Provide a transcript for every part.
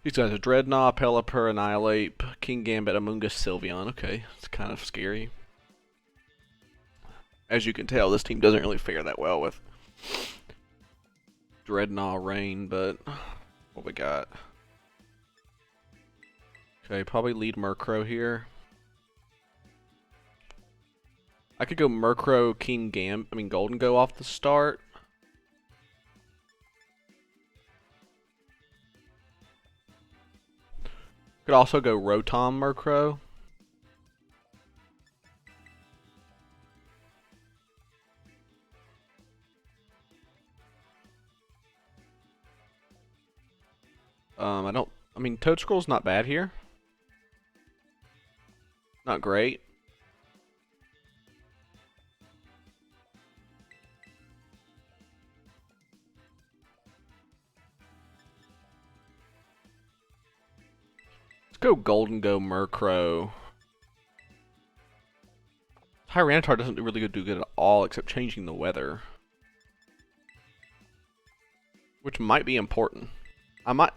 These guys are Dreadnought, Pelipper, Annihilate, King Gambit, Amoonguss, Sylveon. Okay, it's kind of scary. As you can tell, this team doesn't really fare that well with Dreadnought Rain, but what we got? Okay, probably lead Murkrow here. I could go Murkrow, Golden Go off the start. Could also go Rotom Murkrow. Toedscruel's not bad here. Not great. Let's go Golden Go Murkrow. Tyranitar doesn't really do good at all except changing the weather, which might be important. I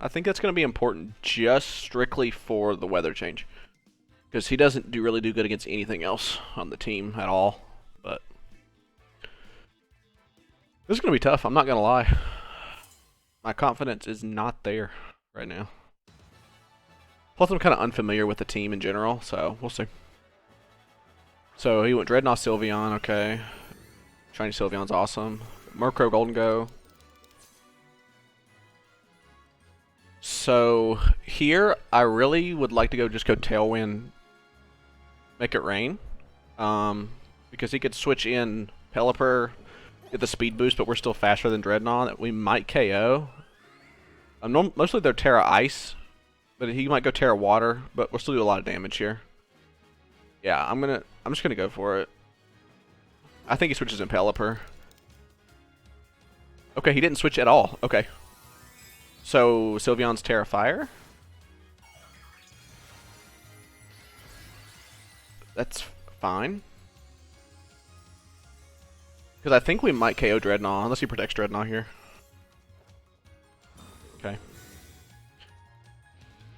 think that's going to be important just strictly for the weather change. Because he doesn't really do good against anything else on the team at all. But this is going to be tough, I'm not going to lie. My confidence is not there right now. Plus I'm kind of unfamiliar with the team in general, so we'll see. So he went Dreadnought Sylveon, okay. Shiny Sylveon's awesome. Murkrow Golden Go. So here, I really would like to just go Tailwind, make it rain, because he could switch in Pelipper, get the speed boost, but we're still faster than Dreadnought. That we might KO. Mostly they're Terra Ice, but he might go Terra Water, but we'll still do a lot of damage here. Yeah, I'm just gonna go for it. I think he switches in Pelipper. Okay, he didn't switch at all. Okay. So, Sylveon's Terra Fire. That's fine. Because I think we might KO Dreadnought, unless he protects Dreadnought here. Okay.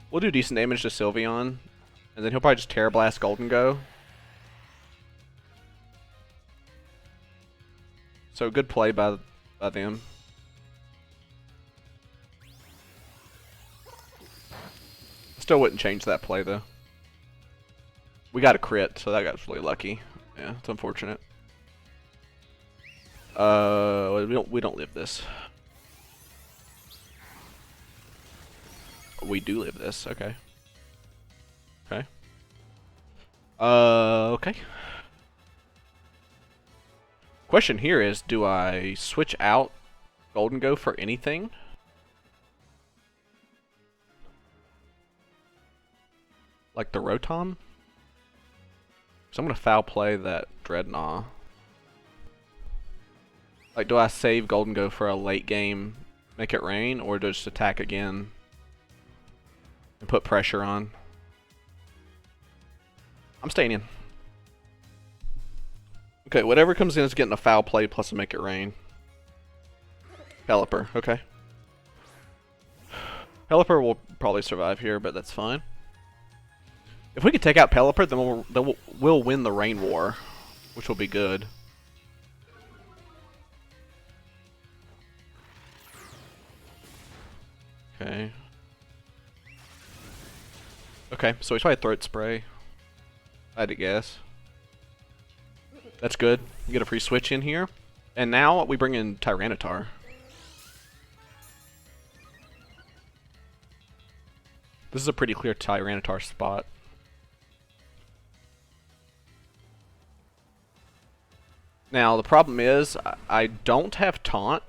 We'll do decent damage to Sylveon, and then he'll probably just Terra Blast Golden Go. So, good play by them. Still wouldn't change that play though. We got a crit, so that guy's really lucky. Yeah, it's unfortunate. We don't live this. We do live this. Okay. Okay. Okay. Question here is, do I switch out Golden Go for anything? Like the Rotom? So I'm gonna foul play that Dreadnought. Like, do I save Golden Go for a late game, make it rain, or just attack again and put pressure on? I'm staying in. Okay, whatever comes in is getting a foul play plus a make it rain. Pelipper, okay. Pelipper will probably survive here, but that's fine. If we could take out Pelipper, then we'll win the Rain War, which will be good. Okay. Okay, so he's probably Throat Spray. I had to guess. That's good. We get a free switch in here. And now we bring in Tyranitar. This is a pretty clear Tyranitar spot. Now, the problem is, I don't have Taunt.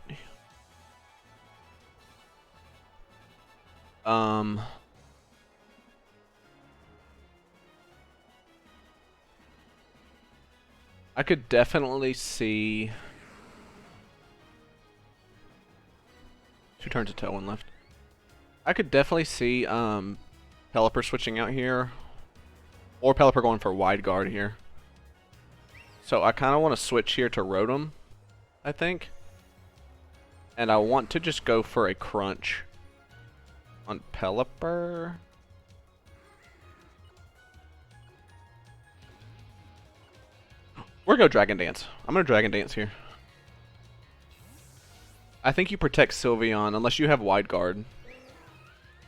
I could definitely see... 2 turns of Tailwind left. I could definitely see Pelipper switching out here. Or Pelipper going for Wide Guard here. So I kind of want to switch here to Rotom, I think. And I want to just go for a Crunch. on Pelipper. We're gonna Dragon Dance. I'm gonna Dragon Dance here. I think you protect Sylveon unless you have Wide Guard.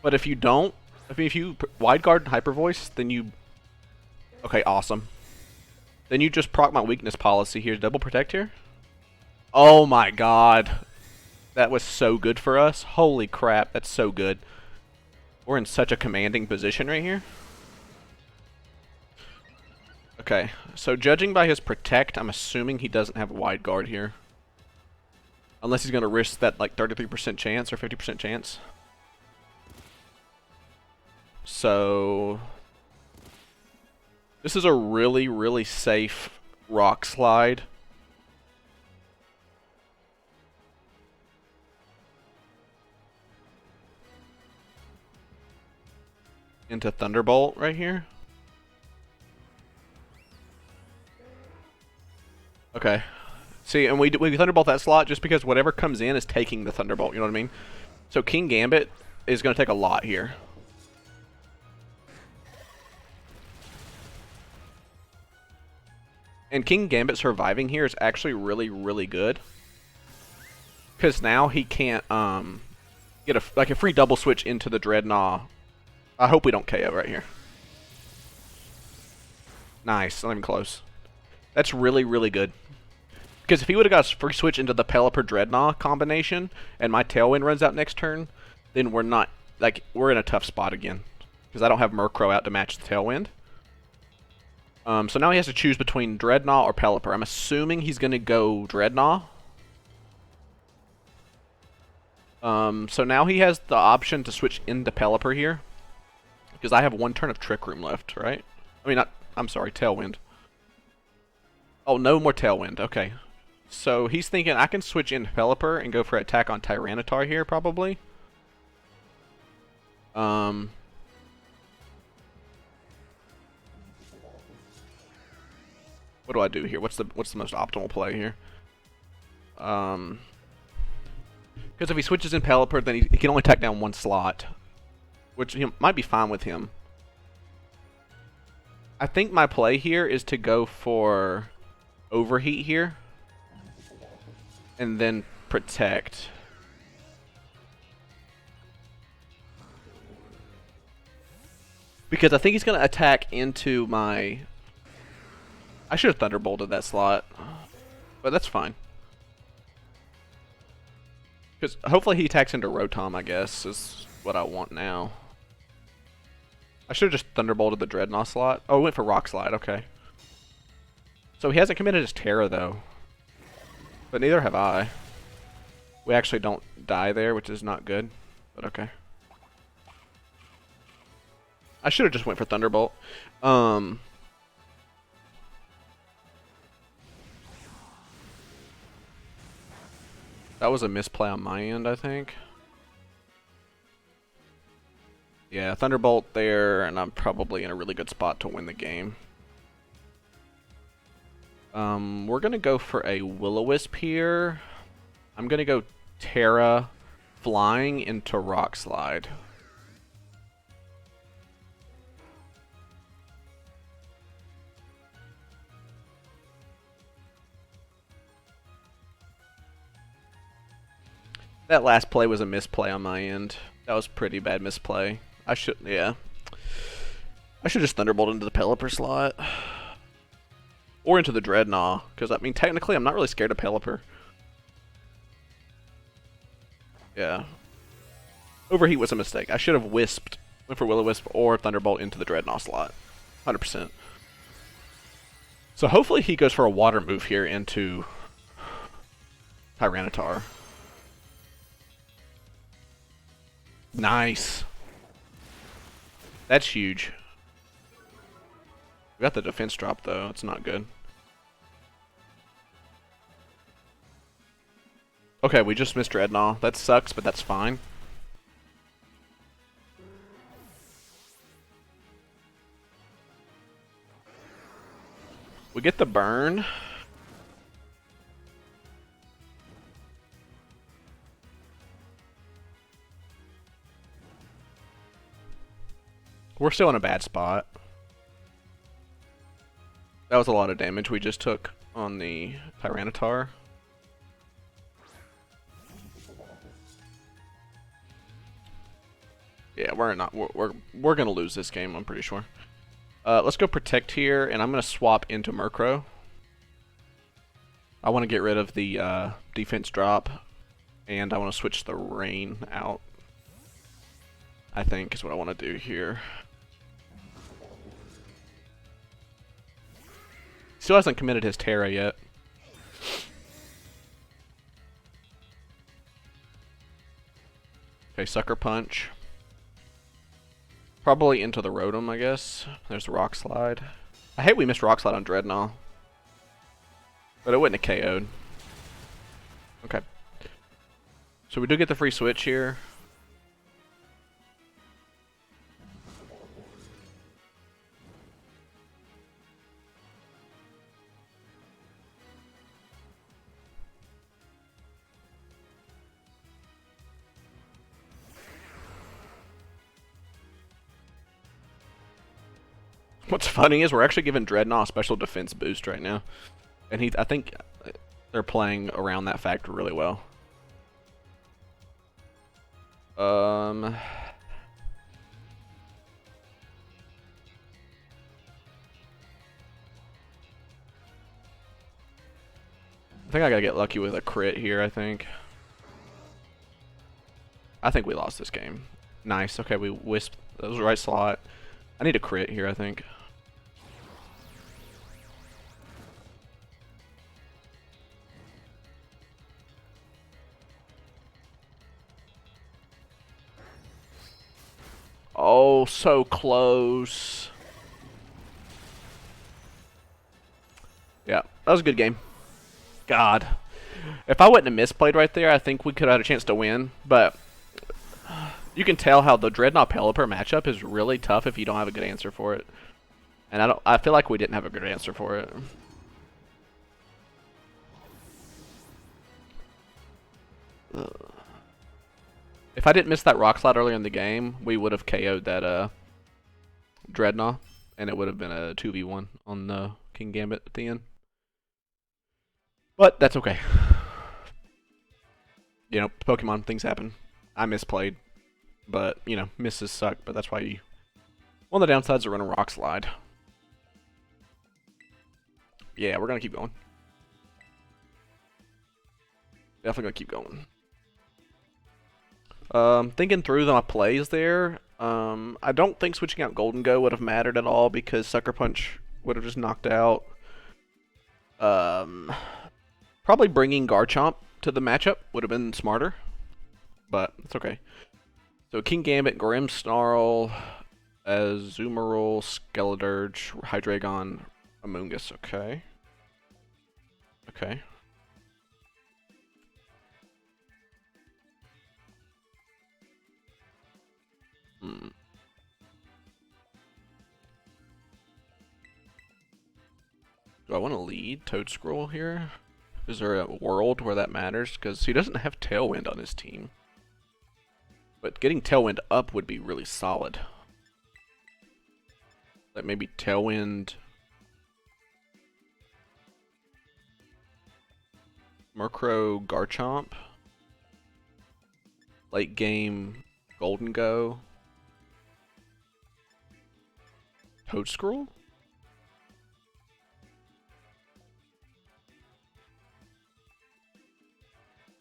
But if you don't, if you Wide Guard Hyper Voice, then you... Okay, awesome. Then you just proc my weakness policy here. Double protect here? Oh my god. That was so good for us. Holy crap, that's so good. We're in such a commanding position right here. Okay, so judging by his protect, I'm assuming he doesn't have a Wide Guard here. Unless he's going to risk that like 33% chance or 50% chance. So this is a really, really safe Rock Slide. Into Thunderbolt right here. Okay. See, and we Thunderbolt that slot just because whatever comes in is taking the Thunderbolt, you know what I mean? So King Gambit is going to take a lot here. And King Gambit surviving here is actually really, really good. Because now he can't get a free double switch into the Dreadnought. I hope we don't KO right here. Nice, not even close. That's really, really good. Because if he would have got a free switch into the Pelipper Dreadnought combination, and my Tailwind runs out next turn, then we're not, like, we're in a tough spot again. Because I don't have Murkrow out to match the Tailwind. So now he has to choose between Dreadnought or Pelipper. I'm assuming he's going to go Dreadnought. So now he has the option to switch into Pelipper here. Because I have one turn of Trick Room left, right? I mean, I'm sorry, Tailwind. Oh, no more Tailwind. Okay. So he's thinking I can switch into Pelipper and go for attack on Tyranitar here, probably. What do I do here? What's the most optimal play here? Because if he switches in Pelipper, then he can only attack down one slot, which might be fine with him. I think my play here is to go for Overheat here, and then protect. Because I think he's going to attack into my... I should have Thunderbolted that slot, but that's fine. Because hopefully he attacks into Rotom, I guess, is what I want now. I should have just Thunderbolted the Dreadnought slot. Oh, he went for Rock Slide, okay. So he hasn't committed his Terra, though. But neither have I. We actually don't die there, which is not good, but okay. I should have just went for Thunderbolt. That was a misplay on my end, I think. Yeah, Thunderbolt there, and I'm probably in a really good spot to win the game. We're going to go for a Will-O-Wisp here. I'm going to go Terra flying into Rock Slide. That last play was a misplay on my end. That was pretty bad misplay. I should just Thunderbolt into the Pelipper slot. Or into the Dreadnought, because I mean technically I'm not really scared of Pelipper. Yeah. Overheat was a mistake. I should have went for Will-O-Wisp or Thunderbolt into the Dreadnought slot. 100%. So hopefully he goes for a water move here into Tyranitar. Nice. That's huge. We got the defense drop though. It's not good. Okay, we just missed Dreadnought. That sucks, but that's fine. We get the burn. We're still in a bad spot. That was a lot of damage we just took on the Tyranitar. Yeah, we're gonna lose this game, I'm pretty sure. Let's go protect here, and I'm gonna swap into Murkrow. I want to get rid of the defense drop, and I want to switch the rain out. I think is what I want to do here. Still hasn't committed his Terra yet. Okay, Sucker Punch. Probably into the Rotom, I guess. There's the Rock Slide. I hate we missed Rock Slide on Dreadnought. But it wouldn't have KO'd. Okay. So we do get the free switch here. What's funny is we're actually giving Dreadnought a special defense boost right now. And I think they're playing around that factor really well. I think I gotta get lucky with a crit here, I think. I think we lost this game. Nice, okay, we whisked. That was the right slot. I need a crit here, I think. Oh, so close. Yeah, that was a good game. God. If I wouldn't have misplayed right there, I think we could have had a chance to win. But you can tell how the Dreadnought Pelipper matchup is really tough if you don't have a good answer for it. And I feel like we didn't have a good answer for it. If I didn't miss that Rock Slide earlier in the game, we would have KO'd that Dreadnought, and it would have been a 2v1 on the King Gambit at the end. But that's okay. You know, Pokemon, things happen. I misplayed, but, you know, misses suck, but that's why you... One of the downsides of running Rock Slide. Yeah, we're going to keep going. Definitely going to keep going. Thinking through my plays there, I don't think switching out Golden Go would have mattered at all because Sucker Punch would have just knocked out. Probably bringing Garchomp to the matchup would have been smarter, but it's okay. So King Gambit, Grimmsnarl, Azumarill, Skeledirge, Hydreigon, Amoonguss. Okay. Okay. Do I want to lead Toedscruel here? Is there a world where that matters? Because he doesn't have Tailwind on his team. But getting Tailwind up would be really solid. Like maybe Tailwind... Murkrow, Garchomp. Late game, Golden Go. Toedscruel?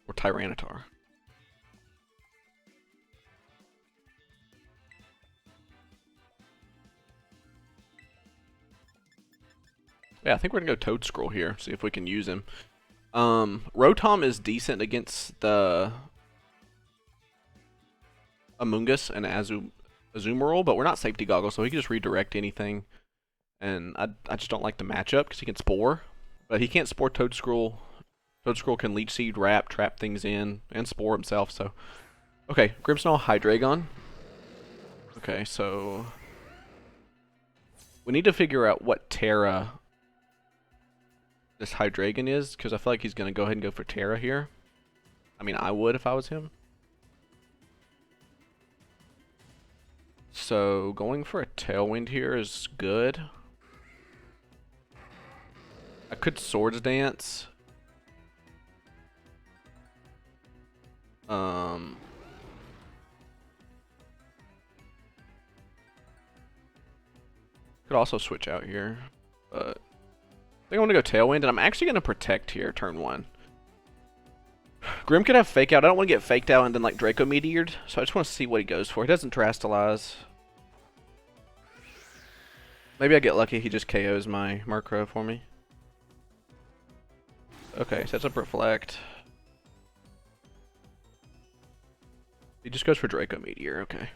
Or Tyranitar? Yeah, I think we're gonna go Toedscruel here, see if we can use him. Rotom is decent against the Amoonguss and Azumarill, but we're not safety goggles, so he can just redirect anything. And I just don't like the matchup because he can Spore, but he can't Spore Toedscruel. Toedscruel can Leech Seed, Wrap, trap things in, and Spore himself, so... Okay, Grimmsnarl, Hydreigon. Okay, so... We need to figure out what Terra this Hydreigon is, because I feel like he's going to go ahead and go for Terra here. I mean, I would if I was him. So going for a Tailwind here is good. I could Swords Dance. Could also switch out here, but I think I want to go Tailwind, and I'm actually going to Protect here, turn 1. Grim could have Fake Out. I don't want to get faked out and then like Draco Meteored, so I just want to see what he goes for. He doesn't Terastalize. Maybe I get lucky, he just KOs my Murkrow for me. Okay, sets up Reflect. He just goes for Draco Meteor, okay.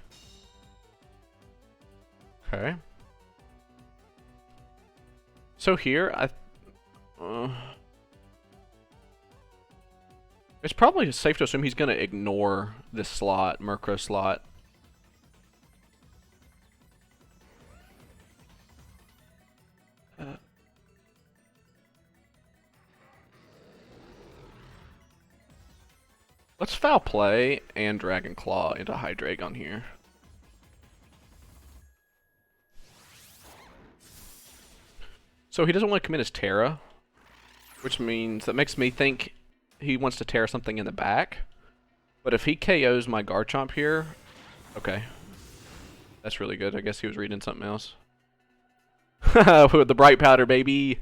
Okay. So here, it's probably safe to assume he's going to ignore this slot, Murkrow slot. Let's Foul Play and Dragon Claw into Hydreigon here. So he doesn't want to commit his Terra, which means that makes me think he wants to Terra something in the back. But if he KOs my Garchomp here, okay. That's really good. I guess he was reading something else. With the Bright Powder, baby.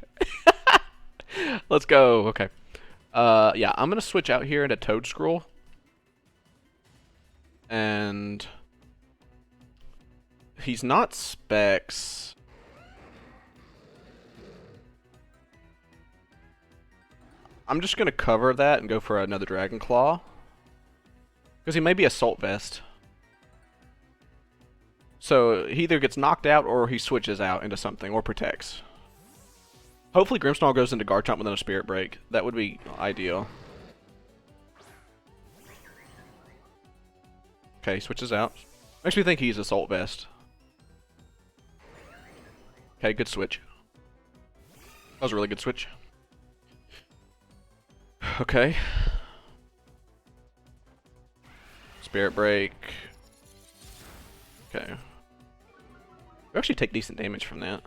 Let's go. Okay. Yeah, I'm going to switch out here into Toedscruel. And he's not Specs. I'm just going to cover that and go for another Dragon Claw. Because he may be Assault Vest. So he either gets knocked out or he switches out into something or protects. Hopefully Grimmsnarl goes into Garchomp within a Spirit Break. That would be ideal. Okay, he switches out. Makes me think he's Assault Vest. Okay, good switch. That was a really good switch. Okay. Spirit Break. Okay. We actually take decent damage from that.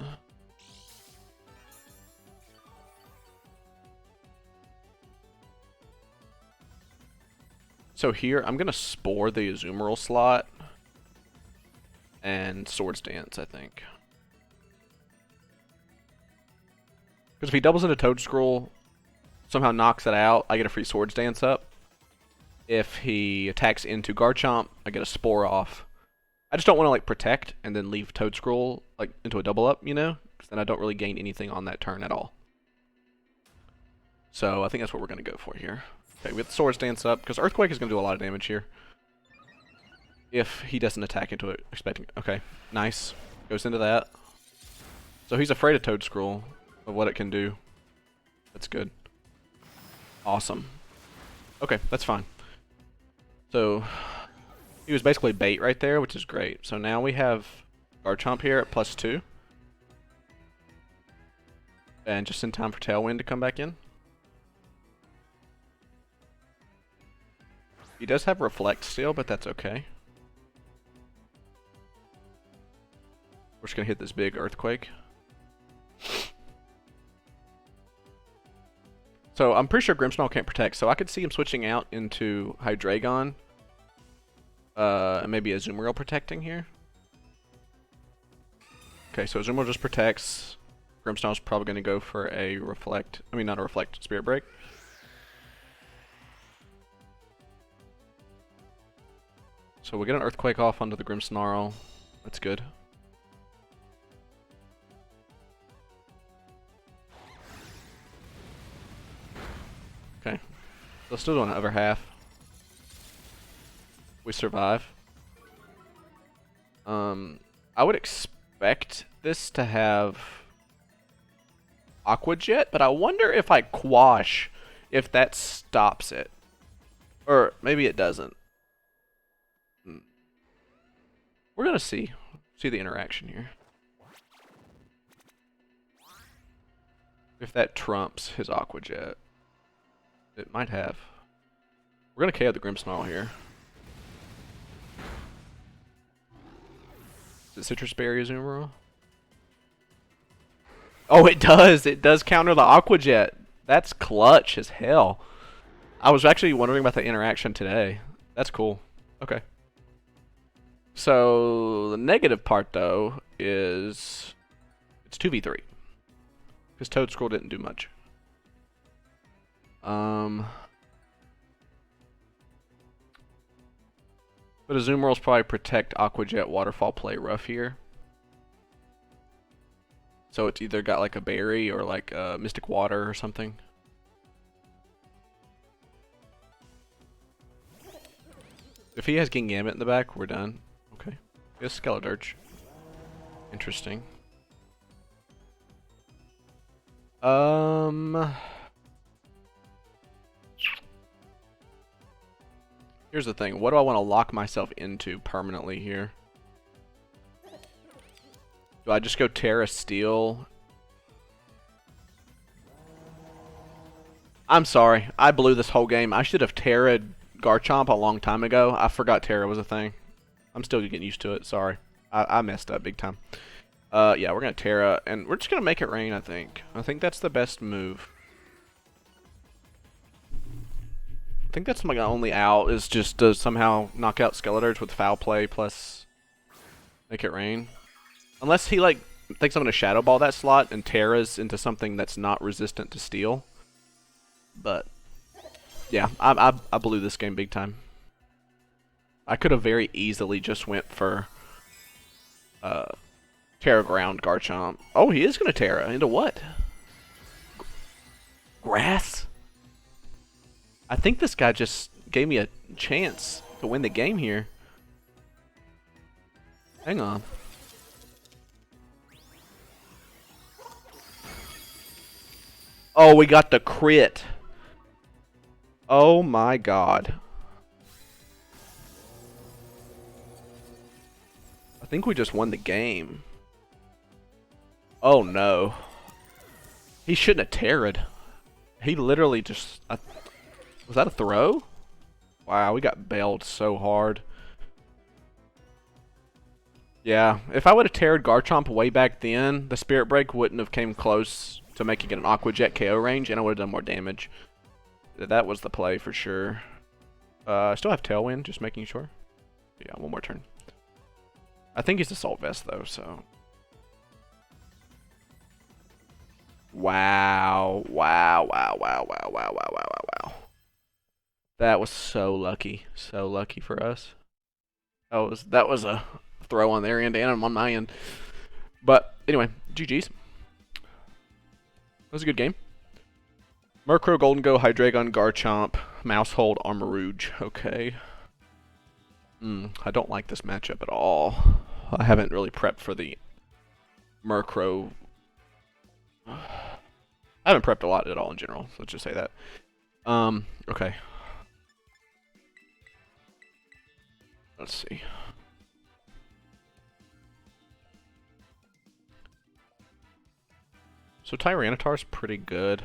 So here, I'm going to Spore the Azumarill slot and Swords Dance, I think. Because if he doubles into Toedscruel, somehow knocks it out, I get a free Swords Dance up. If he attacks into Garchomp, I get a Spore off. I just don't want to like protect and then leave Toedscruel like into a double up, you know? Because then I don't really gain anything on that turn at all. So I think that's what we're going to go for here. Okay, we get the Swords Dance up, because Earthquake is going to do a lot of damage here. If he doesn't attack into it, expecting... Okay, nice. Goes into that. So he's afraid of Toedscruel, of what it can do. That's good. Awesome. Okay, that's fine. So, he was basically bait right there, which is great. So now we have Garchomp here at +2. And just in time for Tailwind to come back in. He does have Reflect still, but that's okay. We're just going to hit this big Earthquake. So I'm pretty sure Grimmsnarl can't protect, so I could see him switching out into Hydreigon. And maybe Azumarill protecting here. Okay, so Azumarill just protects. Grimmsnarl's probably going to go for a Reflect. I mean, not a Reflect, Spirit Break. So we get an Earthquake off onto the Grimmsnarl. That's good. Okay. Let's still do another half. We survive. I would expect this to have Aqua Jet, but I wonder if I Quash, if that stops it. Or maybe it doesn't. We're gonna see the interaction here. If that trumps his Aqua Jet. It might have. We're gonna KO the Grimmsnarl here. Is it Citrus Berry Azumarill? Oh, it does. It does counter the Aqua Jet. That's clutch as hell. I was actually wondering about the interaction today. That's cool. Okay. So the negative part though is it's 2v3 because Toedscruel didn't do much. But Azumarill's probably protect Aqua Jet Waterfall play rough here. So it's either got like a berry or like a Mystic Water or something. If he has Gingambit in the back, we're done. Okay. He has Skeledirge. Interesting. Here's the thing. What do I want to lock myself into permanently here? Do I just go Terra Steel? I'm sorry. I blew this whole game. I should have Terra'd Garchomp a long time ago. I forgot Terra was a thing. I'm still getting used to it. Sorry. I messed up big time. Yeah, we're going to Terra, and we're just going to make it rain, I think. I think that's the best move. I think that's my only out, is just to somehow knock out Skeledirge with Foul Play plus make it rain. Unless he, like, thinks I'm going to Shadow Ball that slot and Terra's into something that's not resistant to Steel. But, yeah, I blew this game big time. I could have very easily just went for Terra Ground Garchomp. Oh, he is going to Terra. Into what? Grass? I think this guy just gave me a chance to win the game here. Hang on. Oh, we got the crit. Oh my god. I think we just won the game. Oh no. He shouldn't have Terra'd. He literally just... was that a throw? Wow, we got bailed so hard. Yeah, if I would have Terra'd Garchomp way back then, the Spirit Break wouldn't have came close to making it an Aqua Jet KO range, and I would have done more damage. That was the play for sure. I still have Tailwind, just making sure. Yeah, one more turn. I think he's Assault Vest though, so... Wow, wow, wow, wow, wow, wow, wow, wow, wow, wow. That was so lucky for us. That was a throw on their end and on my end. But anyway, GG's. That was a good game. Murkrow, Golden Go, Hydreigon, Garchomp, Mousehold, Armarouge. Okay. I don't like this matchup at all. I haven't really prepped for the Murkrow. I haven't prepped a lot at all in general. So let's just say that. Okay. Let's see. So Tyranitar's pretty good.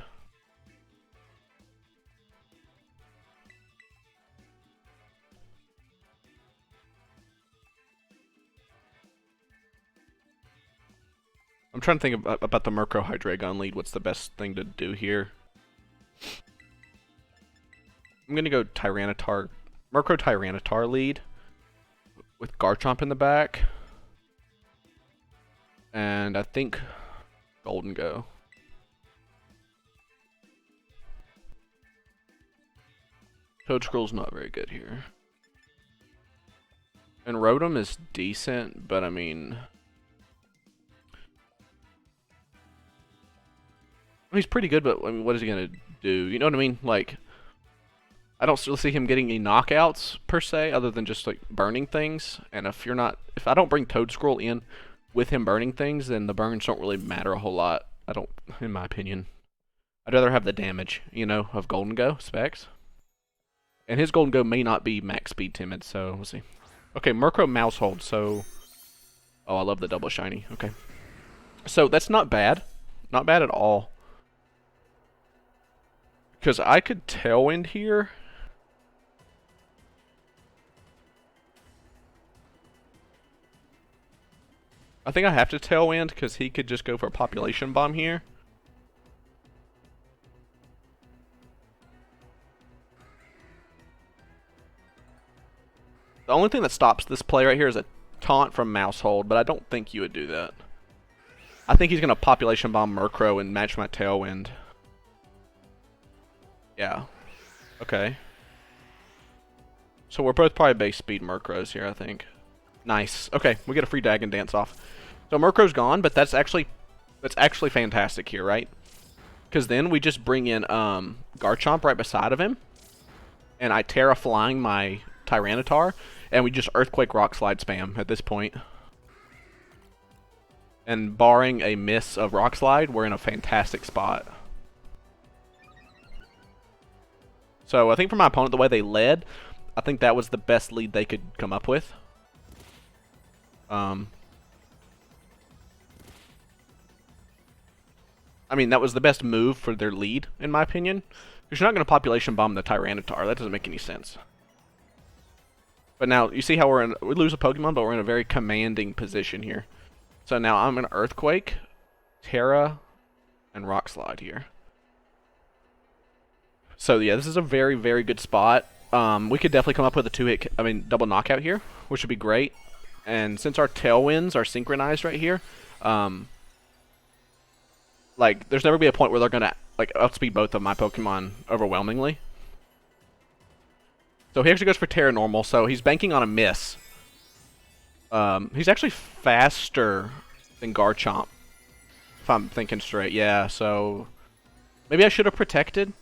I'm trying to think about the Murkrow Hydreigon lead. What's the best thing to do here? I'm gonna go Tyranitar, Murkrow Tyranitar lead with Garchomp in the back, and I think Golden Go. Toedscruel's not very good here, and Rotom is decent, but I mean, he's pretty good. But I mean, what is he gonna do? You know what I mean? Like, I don't still see him getting any knockouts per se, other than just like burning things. And if I don't bring Toedscruel in with him burning things, then the burns don't really matter a whole lot. I don't, in my opinion. I'd rather have the damage, you know, of Golden Go specs. And his Golden Go may not be max speed timid, so we'll see. Okay, Murkrow Mousehold. So, oh, I love the double shiny. Okay, so that's not bad, not bad at all. Because I could Tailwind here. I think I have to Tailwind because he could just go for a Population Bomb here. The only thing that stops this play right here is a taunt from Mousehold, but I don't think you would do that. I think he's going to Population Bomb Murkrow and match my Tailwind. Yeah. Okay. So we're both probably base speed Murkrows here, I think. Nice. Okay, we get a free Dragon Dance off. So Murkrow's gone, but that's actually fantastic here, right? Because then we just bring in Garchomp right beside of him, and I Terra Flying my Tyranitar, and we just Earthquake Rock Slide spam at this point. And barring a miss of Rock Slide, we're in a fantastic spot. So I think for my opponent, the way they led, I think that was the best lead they could come up with. I mean, that was the best move for their lead, in my opinion. Because you're not going to Population Bomb the Tyranitar. That doesn't make any sense. But now, you see how we lose a Pokemon, but we're in a very commanding position here. So now I'm going to Earthquake, Terra, and Rock Slide here. So yeah, this is a very, very good spot. We could definitely come up with a double knockout here, which would be great. And since our Tailwinds are synchronized right here, like, there's never be a point where they're going to, like, outspeed both of my Pokemon overwhelmingly. So he actually goes for Terra Normal, so he's banking on a miss. He's actually faster than Garchomp, if I'm thinking straight. Yeah, so maybe I should have protected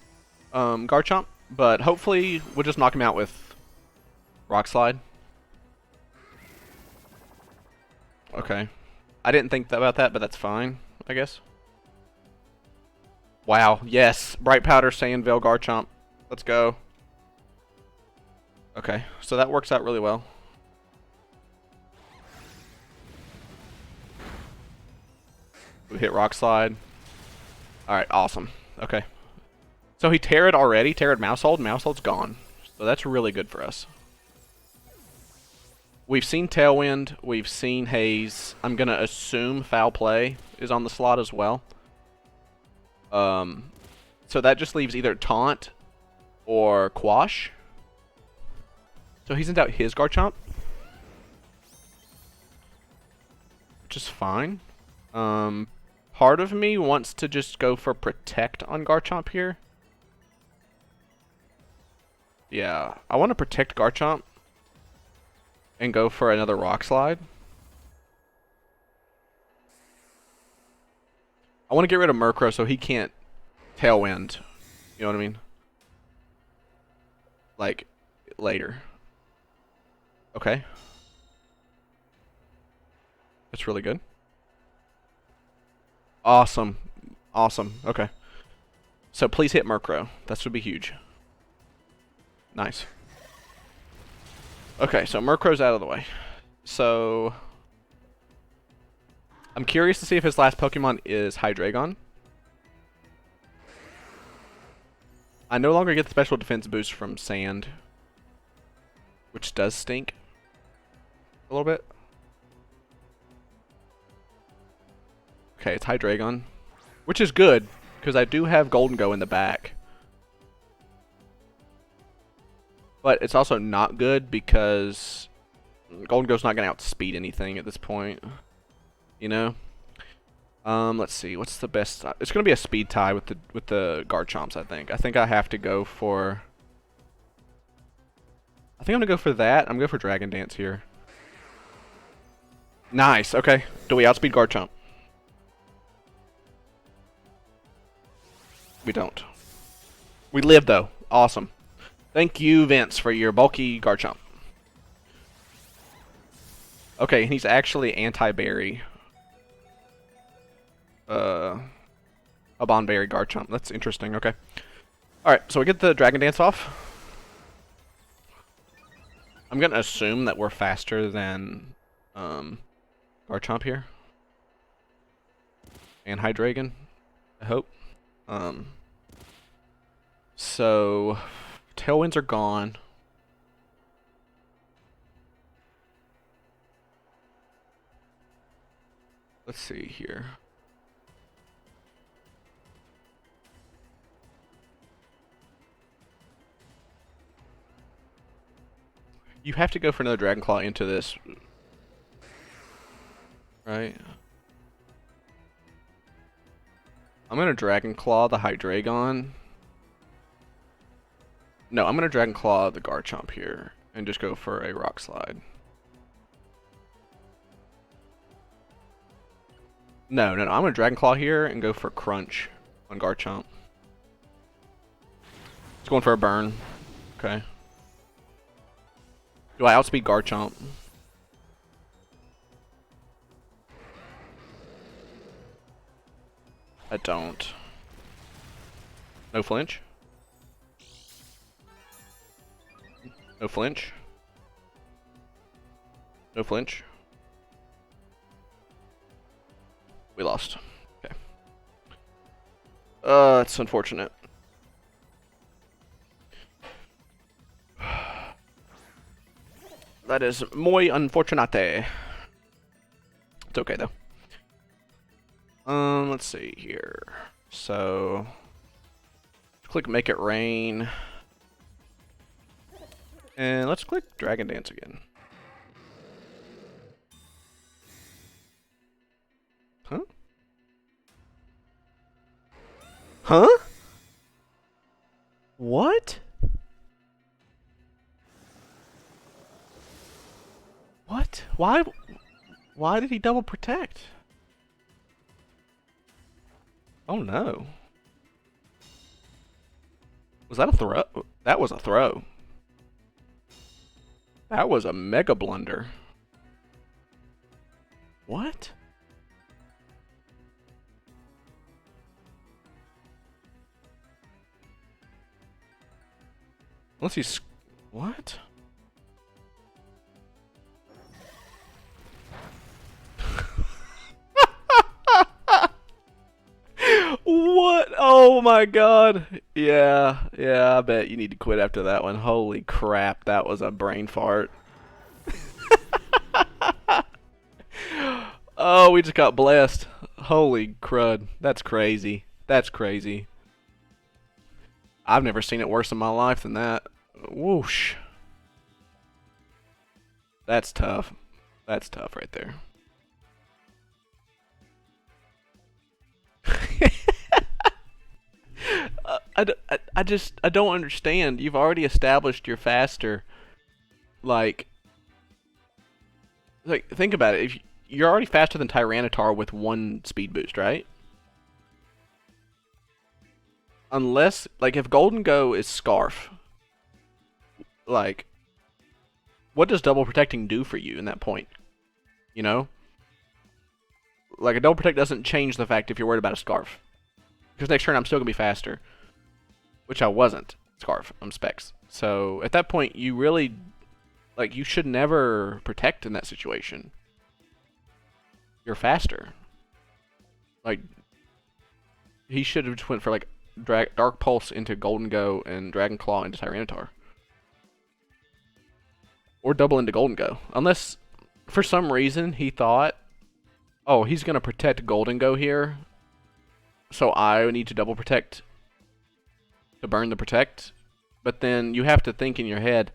Garchomp, but hopefully we'll just knock him out with Rock Slide. Okay. I didn't think about that, but that's fine, I guess. Wow, yes. Bright Powder, Sand Veil, Garchomp. Let's go. Okay, so that works out really well. We hit Rock Slide. Alright, awesome. Okay. So he Terra'd already. Terra'd Mousehold. Mousehold's gone. So that's really good for us. We've seen Tailwind. We've seen Haze. I'm going to assume Foul Play is on the slot as well. So that just leaves either Taunt or Quash. So he sent out his Garchomp, which is fine. Part of me wants to just go for Protect on Garchomp here. Yeah, I want to Protect Garchomp and go for another Rock Slide. I want to get rid of Murkrow so he can't Tailwind. You know what I mean? Like, later. Okay. That's really good. Awesome. Awesome. Okay. So please hit Murkrow. That would be huge. Nice. Okay, so Murkrow's out of the way. So I'm curious to see if his last Pokemon is Hydreigon. I no longer get the special defense boost from Sand, which does stink a little bit. Okay, it's Hydreigon, which is good because I do have Golden Go in the back. But it's also not good because Golden Go's not going to outspeed anything at this point. You know? Let's see. What's the best? It's going to be a speed tie with the Garchomps, I think. I think I have to go for... I think I'm going to go for that. I'm going to go for Dragon Dance here. Nice. Okay. Do we outspeed Garchomp? We don't. We live, though. Awesome. Thank you, Vince, for your bulky Garchomp. Okay, and he's actually anti-berry. A Bonberry Garchomp. That's interesting. Okay. Alright, so we get the Dragon Dance off. I'm going to assume that we're faster than Garchomp here. And Hydreigon, I hope. So Tailwinds are gone. Let's see here. You have to go for another Dragon Claw into this, right? I'm gonna Dragon Claw the Hydreigon. No, I'm gonna Dragon Claw the Garchomp here and just go for a Rock Slide. No, I'm gonna Dragon Claw here and go for Crunch on Garchomp. It's going for a burn. Okay. Do I outspeed Garchomp? I don't. No flinch? No flinch? No flinch? We lost. Okay. It's unfortunate. That is muy unfortunate. It's okay though. Let's see here. So, click Make It Rain, and let's click Dragon Dance again. Huh? Huh? What? What? Why did he double protect? Oh no. Was that a throw? That was a throw. That was a mega blunder. What? Unless he's... What? What? Oh my god. Yeah, I bet you need to quit after that one. Holy crap, that was a brain fart. Oh, we just got blessed. Holy crud. That's crazy. That's crazy. I've never seen it worse in my life than that. Whoosh. That's tough. That's tough right there. I don't understand. You've already established you're faster. Like think about it. If you're already faster than Tyranitar with one speed boost, right? Unless, like, if Golden Go is Scarf, like, what does double protecting do for you in that point? You know? Like, a double protect doesn't change the fact if you're worried about a Scarf. Because next turn I'm still going to be faster. Which I wasn't. Scarf. I'm Specs. So, at that point, you really, like, you should never protect in that situation. You're faster. Like, he should have just went for, like, Dark Pulse into Golden Go and Dragon Claw into Tyranitar. Or double into Golden Go. Unless, for some reason, he thought, oh, he's going to protect Golden Go here, so I need to double protect to burn the protect. But then you have to think in your head,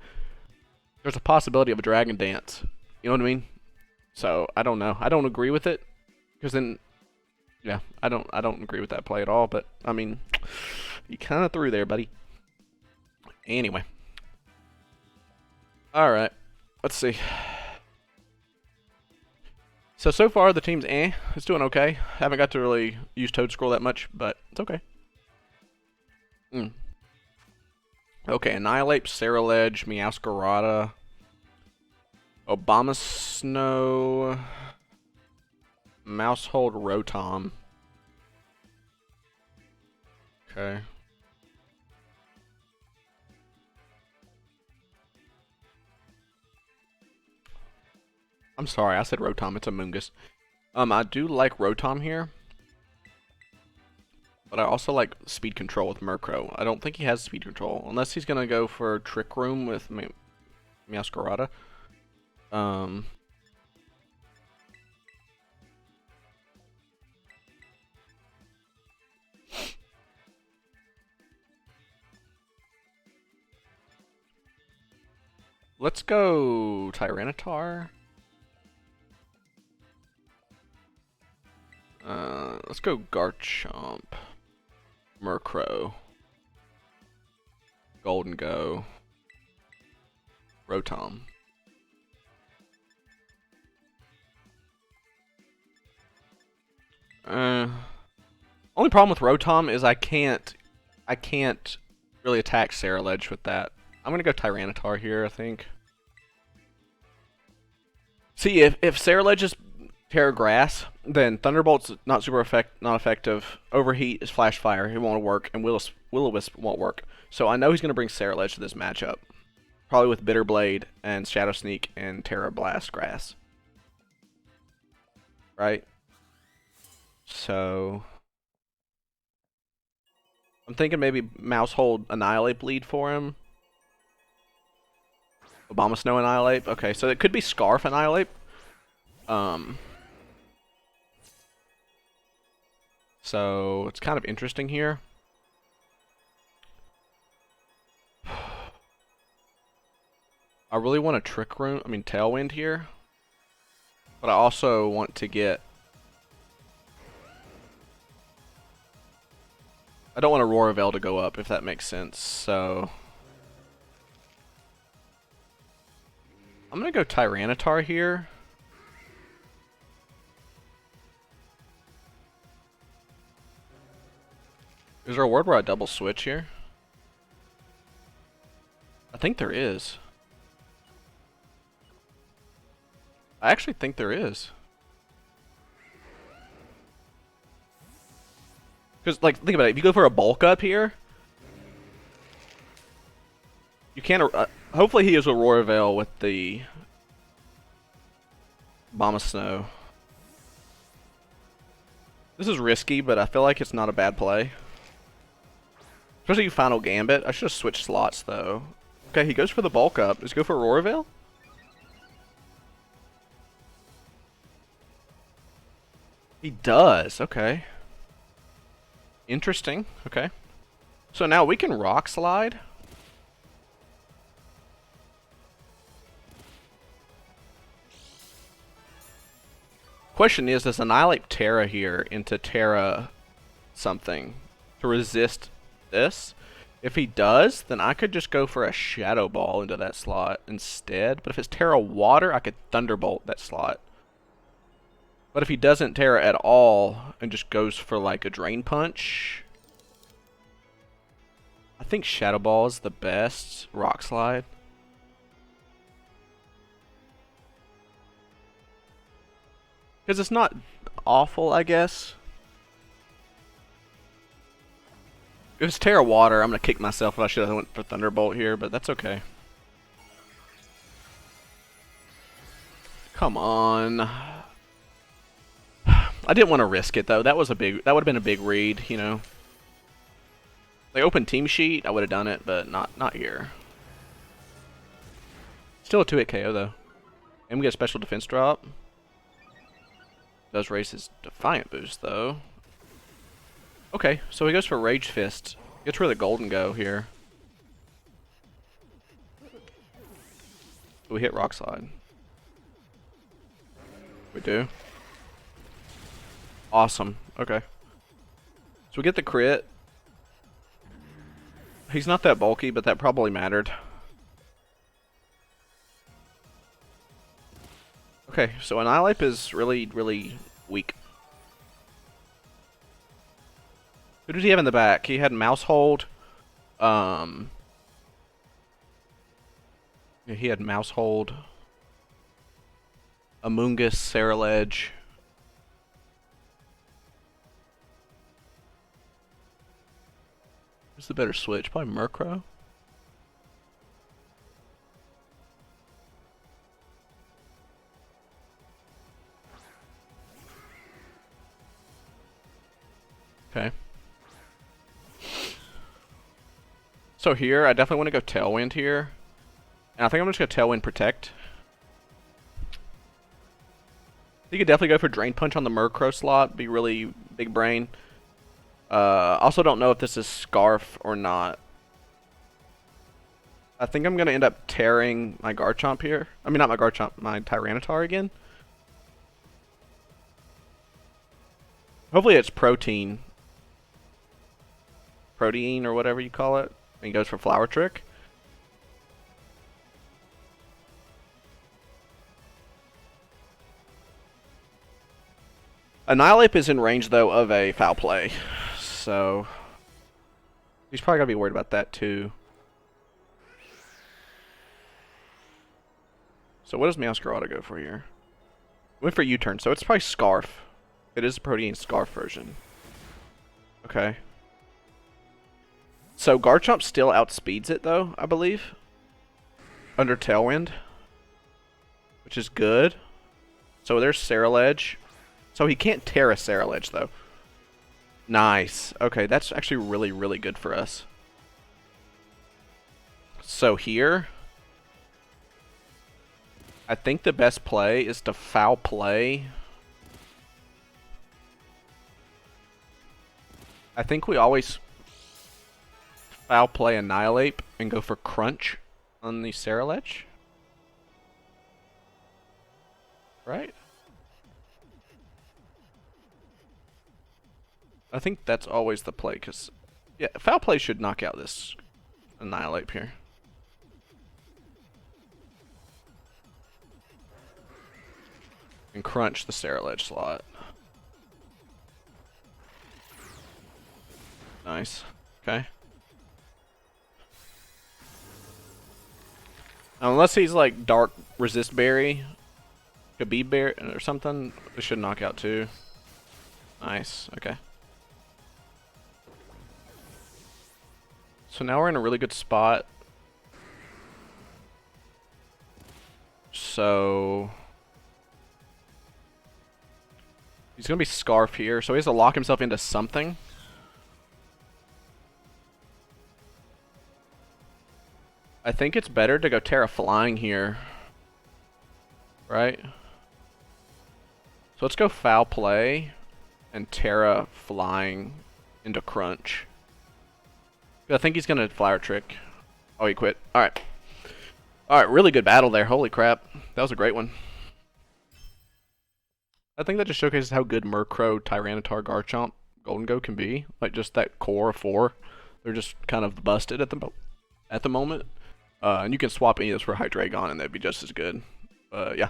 there's a possibility of a Dragon Dance. You know what I mean? So, I don't know. I don't agree with it. Because then, yeah, I don't agree with that play at all. But, I mean, you kind of threw there, buddy. Anyway. Alright. Let's see. So far the team's it's doing okay. Haven't got to really use Toedscruel that much, but it's okay. Okay, Annihilate, Ceruledge, Meowscarada, Abomasnow, Mousehold, Rotom. Okay. I'm sorry, I said Rotom, it's a Mungus. I do like Rotom here. But I also like speed control with Murkrow. I don't think he has speed control. Unless he's going to go for Trick Room with Meowscarada. Let's go Tyranitar. Let's go Garchomp. Murkrow. Golden Go. Rotom. Only problem with Rotom is I can't really attack Ceruledge with that. I'm gonna go Tyranitar here, I think. See, if Ceruledge is Terra Grass, then Thunderbolt's not effective. Overheat is Flash Fire, it won't work, and Will-O-Wisp won't work. So I know he's gonna bring Ceruledge to this matchup. Probably with Bitter Blade and Shadow Sneak and Terra Blast Grass. Right? So I'm thinking maybe Mousehold Annihilate lead for him. Obama Snow Annihilate. Okay, so it could be Scarf Annihilate. So it's kind of interesting here. I really want a Tailwind here. But I also want to get... I don't want a Roravel to go up, if that makes sense, so... I'm gonna go Tyranitar here. Is there a word where I double switch here? I think there is. I actually think there is. Because, like, think about it. If you go for a bulk up here, you can't... hopefully he is a Roravel with the Obama Snow. This is risky, but I feel like it's not a bad play. Especially Final Gambit. I should have switched slots, though. Okay, he goes for the bulk up. Does he go for Roravel? He does. Okay. Interesting. Okay. So now we can Rock Slide. Question is, does Annihilate Terra here into Terra something to resist this? If he does, then I could just go for a Shadow Ball into that slot instead. But if it's Terra Water, I could Thunderbolt that slot. But if he doesn't Terra at all and just goes for like a Drain Punch, I think Shadow Ball is the best. Rock Slide. Because it's not awful, I guess. If it's Terra Water, I'm going to kick myself if I should have went for Thunderbolt here, but that's okay. Come on. I didn't want to risk it though. That would have been a big read, you know. Like open team sheet, I would have done it, but not here. Still a 2-hit KO though. And we get a special defense drop. Does raise his Defiant boost though. Okay, so he goes for Rage Fist. Gets rid of the Golden Go here. We hit Rock Slide. We do. Awesome. Okay. So we get the crit. He's not that bulky, but that probably mattered. Okay, so Annihilate is really, really weak. Who did he have in the back? He had Mousehold. Yeah, he had Mousehold. Amoonguss, Ceruledge. Who's the better switch? Probably Murkrow. Okay. So here, I definitely want to go Tailwind here. And I think I'm just going to Tailwind Protect. You could definitely go for Drain Punch on the Murkrow slot. Be really big brain. Also don't know if this is Scarf or not. I think I'm gonna end up tearing my Garchomp here. I mean, not my Garchomp, my Tyranitar again. Hopefully it's protein or whatever you call it. And he goes for Flower Trick. Annihilate is in range, though, of a Foul Play. So he's probably going to be worried about that, too. So what does Meowscarada go for here? Went for U-turn, so it's probably Scarf. It is a Protean Scarf version. Okay. So Garchomp still outspeeds it, though, I believe. Under Tailwind. Which is good. So there's Ceruledge. So he can't tear a Ceruledge, though. Nice. Okay, that's actually really, really good for us. So here, I think the best play is to Foul Play. I think we always Foul Play Annihilate and go for Crunch on the Ceruledge. Right? I think that's always the play, because yeah, Foul Play should knock out this Annihilate here. And Crunch the Ceruledge slot. Nice. Okay. Unless he's like Dark Resist Berry, Khabib Berry, or something, it should knock out too. Nice. Okay. So now we're in a really good spot. So he's gonna be Scarf here, so he has to lock himself into something. I think it's better to go Terra Flying here. Right? So let's go Foul Play and Terra Flying into Crunch. I think he's gonna Flower Trick. Oh, he quit. Alright. Alright, really good battle there. Holy crap. That was a great one. I think that just showcases how good Murkrow, Tyranitar, Garchomp, Golden Go can be. Like, just that core of 4. They're just kind of busted at the moment. And you can swap any of those for Hydreigon and they'd be just as good. Yeah.